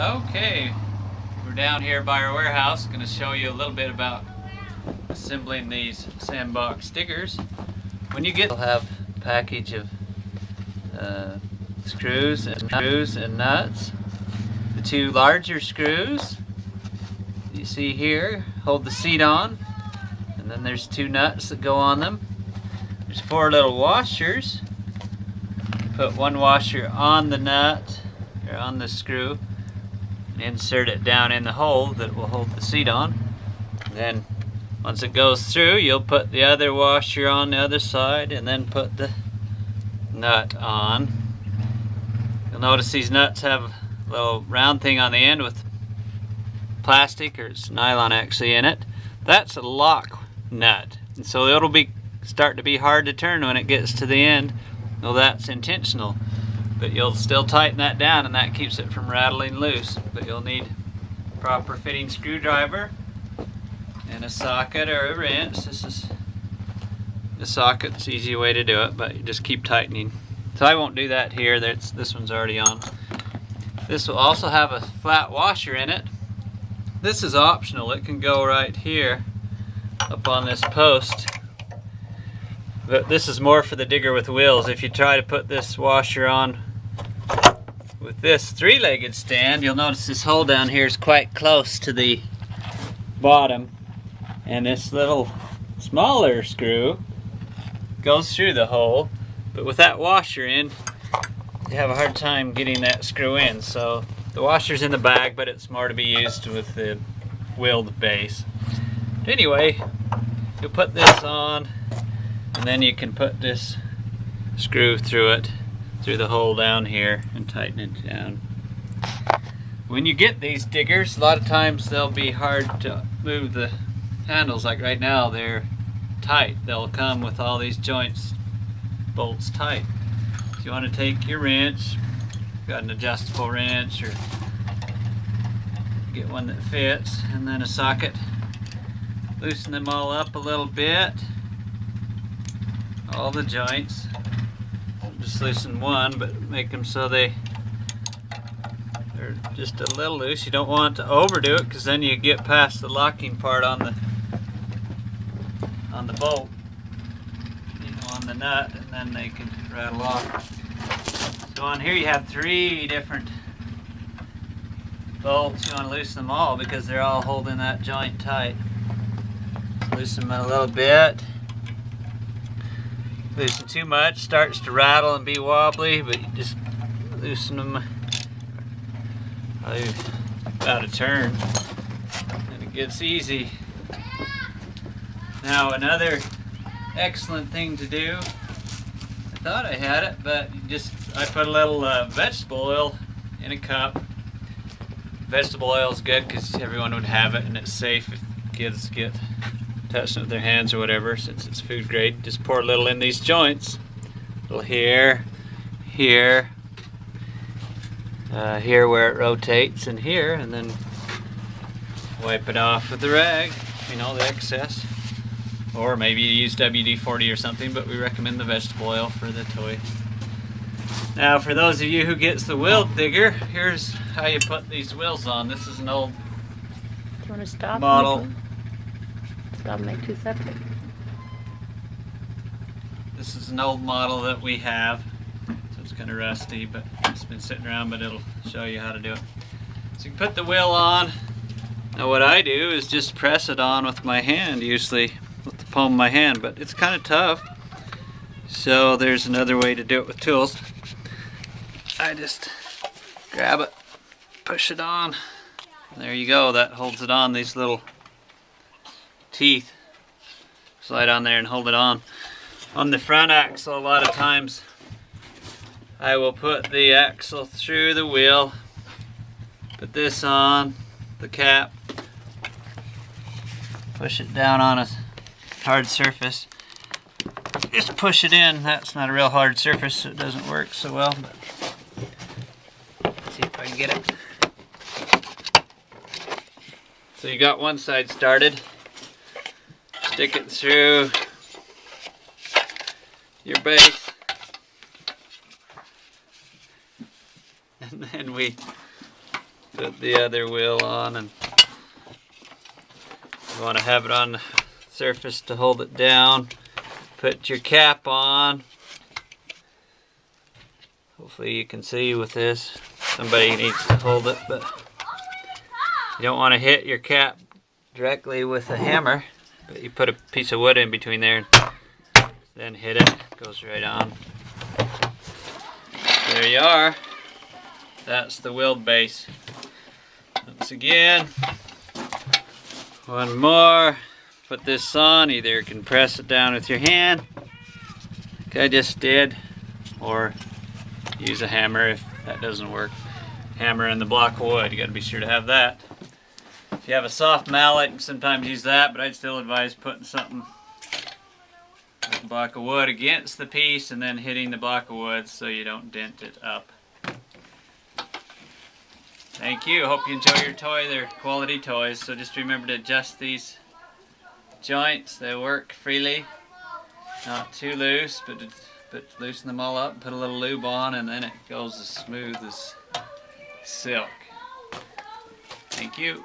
Okay, we're down here by our warehouse. Going to show you a little bit about assembling these sandbox diggers. When you get, you'll have a package of screws and nuts. The two larger screws you see here hold the seat on, and then there's two nuts that go on them. There's four little washers. Put one washer on the nut or on the screw and insert it down in the hole that will hold the seat on. And then once it goes through, you'll put the other washer on the other side and then put the nut on. You'll notice these nuts have a little round thing on the end with plastic, or it's nylon actually, in it. That's a lock nut, and so it'll start to be hard to turn when it gets to the end. Well, that's intentional, but you'll still tighten that down and that keeps it from rattling loose. But you'll need a proper fitting screwdriver and a socket or a wrench. This is the socket. It's the easy way to do it, but you just keep tightening. So I won't do that here. This one's already on. This will also have a flat washer in it. This is optional. It can go right here up on this post. But this is more for the digger with wheels. If you try to put this washer on with this three-legged stand, you'll notice this hole down here is quite close to the bottom, and this little smaller screw goes through the hole. But with that washer in, you have a hard time getting that screw in. So the washer's in the bag, but it's more to be used with the wheeled base. But anyway, you'll put this on, and then you can put this screw through it, through the hole down here, and tighten it down. When you get these diggers, a lot of times they'll be hard to move the handles. Like right now, they're tight. They'll come with all these joints, bolts tight. So you want to take your wrench, got an adjustable wrench, or get one that fits, and then a socket. Loosen them all up a little bit. All the joints. Just loosen one, but make them so they're just a little loose. You don't want to overdo it, because then you get past the locking part on the bolt, on the nut, and then they can rattle off. So on here you have three different bolts. You want to loosen them all because they're all holding that joint tight. So loosen them a little bit. Loosen too much, starts to rattle and be wobbly, but you just loosen them about a turn, and it gets easy. Now another excellent thing to do, I thought I had it, but I put a little vegetable oil in a cup. Vegetable oil is good because everyone would have it, and it's safe if kids get touched it with their hands or whatever, since it's food grade. Just pour a little in these joints. A little here, here, here where it rotates, and here, and then wipe it off with the rag, the excess. Or maybe you use WD-40 or something, but we recommend the vegetable oil for the toy. Now for those of you who gets the wheel digger, here's how you put these wheels on. This is an old Do you want to stop model. Stop and make two separate. This is an old model that we have, so it's kind of rusty, but it's been sitting around, but it'll show you how to do it. So you can put the wheel on. Now what I do is just press it on with my hand, usually with the palm of my hand, but it's kind of tough. So there's another way to do it with tools. I just grab it, push it on. There you go, that holds it on. These little teeth slide on there and hold it on. On the front axle, a lot of times I will put the axle through the wheel, put this on the cap, push it down on a hard surface, just push it in. That's not a real hard surface, so it doesn't work so well, but let's see if I can get it. So you got one side started. Stick it through your base, and then we put the other wheel on, and you want to have it on the surface to hold it down. Put your cap on. Hopefully you can see with this. Somebody needs to hold it, but you don't want to hit your cap directly with a hammer, but you put a piece of wood in between there, then hit it, goes right on. There you are. That's the wheel base. Once again, one more. Put this on. Either you can press it down with your hand, like I just did, or use a hammer if that doesn't work. Hammer in the block of wood. You got to be sure to have that. If you have a soft mallet, you can sometimes use that, but I'd still advise putting something like a block of wood against the piece and then hitting the block of wood so you don't dent it up. Thank you. Hope you enjoy your toy. They're quality toys, so just remember to adjust these joints. They work freely, not too loose, but loosen them all up, put a little lube on, and then it goes as smooth as silk. Thank you.